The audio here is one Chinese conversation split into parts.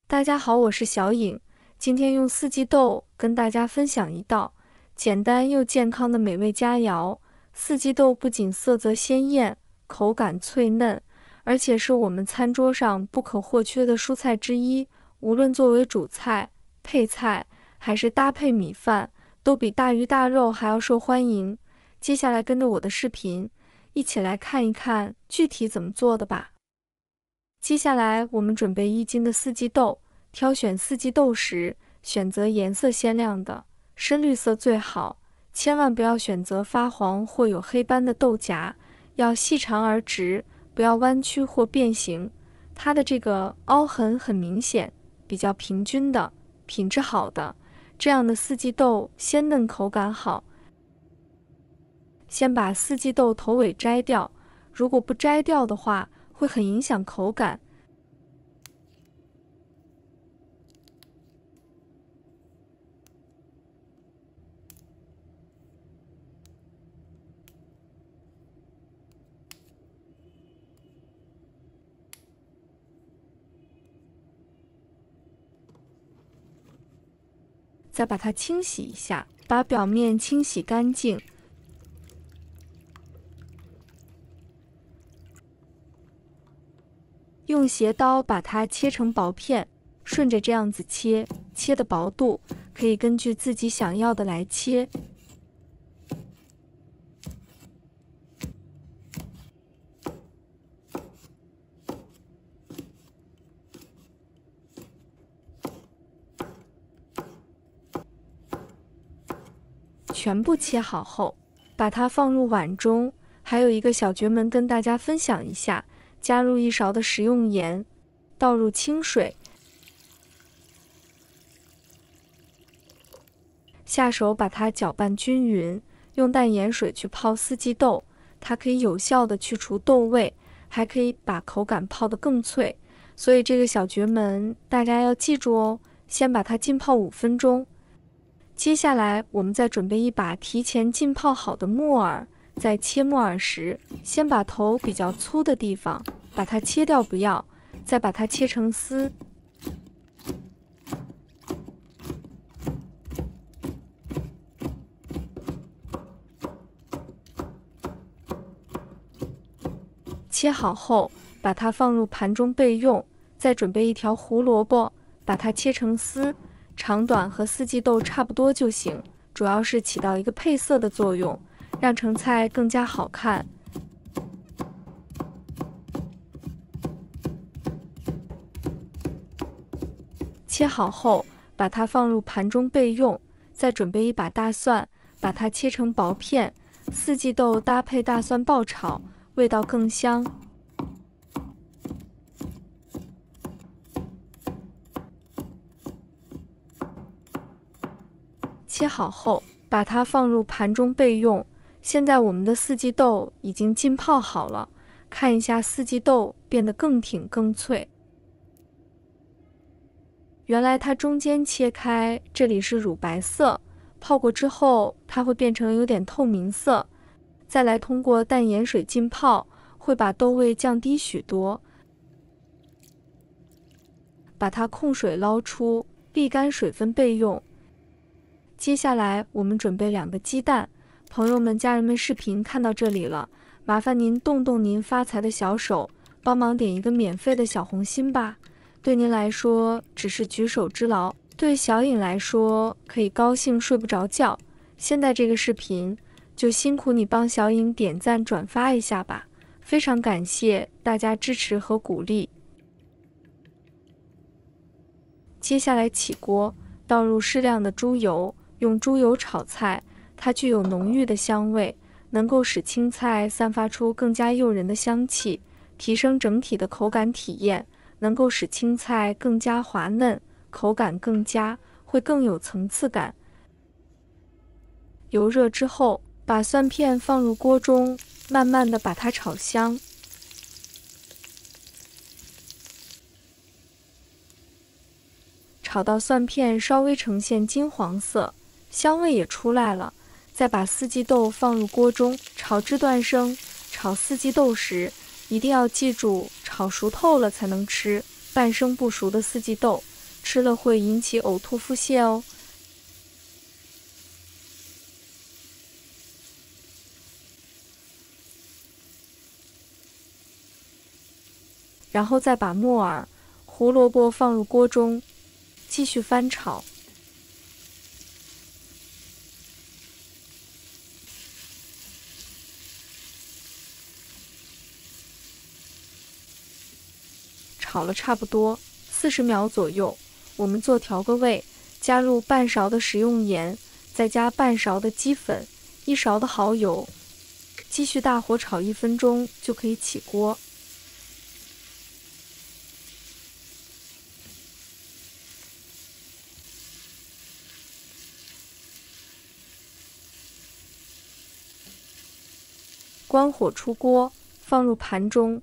大家好，我是小颖，今天用四季豆跟大家分享一道简单又健康的美味佳肴。四季豆不仅色泽鲜艳，口感脆嫩，而且是我们餐桌上不可或缺的蔬菜之一。无论作为主菜、配菜，还是搭配米饭，都比大鱼大肉还要受欢迎。接下来跟着我的视频，一起来看一看具体怎么做的吧。接下来我们准备1斤的四季豆，挑选四季豆时，选择颜色鲜亮的，深绿色最好，千万不要选择发黄或有黑斑的豆荚，要细长而直，不要弯曲或变形。它的这个凹痕很明显，比较平均的，品质好的，这样的四季豆鲜嫩口感好。先把四季豆头尾摘掉，如果不摘掉的话，会很影响口感。再把它清洗一下，把表面清洗干净。用斜刀把它切成薄片，顺着这样子切，切的薄度可以根据自己想要的来切。全部切好后，把它放入碗中。还有一个小诀门跟大家分享一下，加入1勺的食用盐，倒入清水，下手把它搅拌均匀，用淡盐水去泡四季豆，它可以有效的去除豆味，还可以把口感泡得更脆。所以这个小诀门大家要记住哦，先把它浸泡5分钟。接下来我们再准备一把提前浸泡好的木耳，在切木耳时，先把头比较粗的地方把它切掉不要，再把它切成丝。切好后，把它放入盘中备用。再准备1条胡萝卜，把它切成丝，长短和四季豆差不多就行，主要是起到一个配色的作用，让成菜更加好看。切好后，把它放入盘中备用。再准备1把大蒜，把它切成薄片，四季豆搭配大蒜爆炒，味道更香。切好后，把它放入盘中备用。现在我们的四季豆已经浸泡好了，看一下四季豆变得更挺更脆。原来它中间切开，这里是乳白色，泡过之后它会变成有点透明色。再来通过淡盐水浸泡，会把豆味降低许多。把它控水捞出，沥干水分备用。接下来我们准备2个鸡蛋。朋友们、家人们，视频看到这里了，麻烦您动动您发财的小手，帮忙点一个免费的小红心吧。对您来说只是举手之劳，对小颖来说可以高兴睡不着觉。现在这个视频就辛苦你帮小颖点赞转发一下吧，非常感谢大家支持和鼓励。接下来起锅，倒入适量的猪油，用猪油炒菜，它具有浓郁的香味，能够使青菜散发出更加诱人的香气，提升整体的口感体验，能够使青菜更加滑嫩，口感更佳，会更有层次感。油热之后，把蒜片放入锅中，慢慢的把它炒香。炒到蒜片稍微呈现金黄色，香味也出来了，再把四季豆放入锅中，炒至断生。炒四季豆时，一定要记住炒熟透了才能吃，半生不熟的四季豆吃了会引起呕吐腹泻哦。然后再把木耳、胡萝卜放入锅中，继续翻炒。炒了差不多40秒左右，我们做调个味，加入半勺的食用盐，再加半勺的鸡粉，1勺的蚝油，继续大火炒1分钟就可以起锅。关火出锅，放入盘中。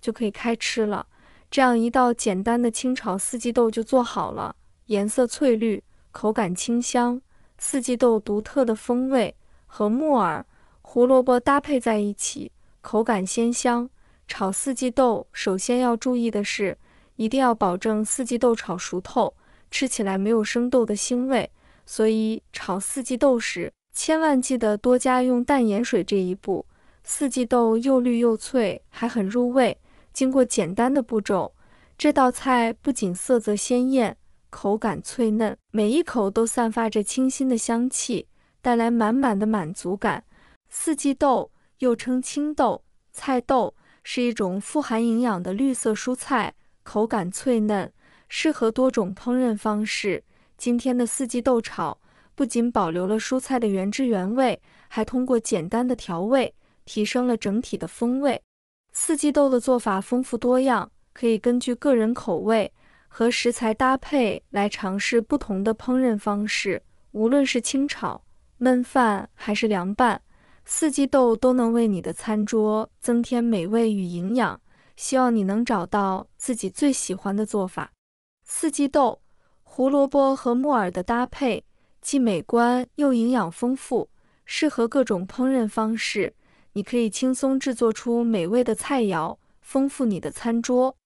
就可以开吃了。这样一道简单的清炒四季豆就做好了，颜色翠绿，口感清香。四季豆独特的风味和木耳、胡萝卜搭配在一起，口感鲜香。炒四季豆首先要注意的是，一定要保证四季豆炒熟透，吃起来没有生豆的腥味。所以炒四季豆时，千万记得多加用淡盐水这一步。四季豆又绿又脆，还很入味。经过简单的步骤，这道菜不仅色泽鲜艳，口感脆嫩，每一口都散发着清新的香气，带来满满的满足感。四季豆又称青豆、菜豆，是一种富含营养的绿色蔬菜，口感脆嫩，适合多种烹饪方式。今天的四季豆炒不仅保留了蔬菜的原汁原味，还通过简单的调味，提升了整体的风味。四季豆的做法丰富多样，可以根据个人口味和食材搭配来尝试不同的烹饪方式。无论是清炒、焖饭还是凉拌，四季豆都能为你的餐桌增添美味与营养。希望你能找到自己最喜欢的做法。四季豆、胡萝卜和木耳的搭配既美观又营养丰富，适合各种烹饪方式。你可以轻松制作出美味的菜肴，丰富你的餐桌。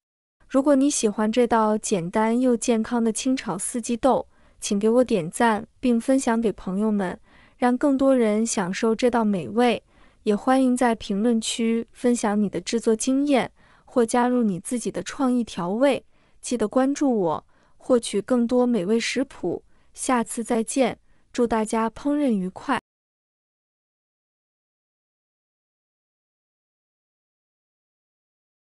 如果你喜欢这道简单又健康的清炒四季豆，请给我点赞并分享给朋友们，让更多人享受这道美味。也欢迎在评论区分享你的制作经验，或加入你自己的创意调味。记得关注我，获取更多美味食谱。下次再见，祝大家烹饪愉快。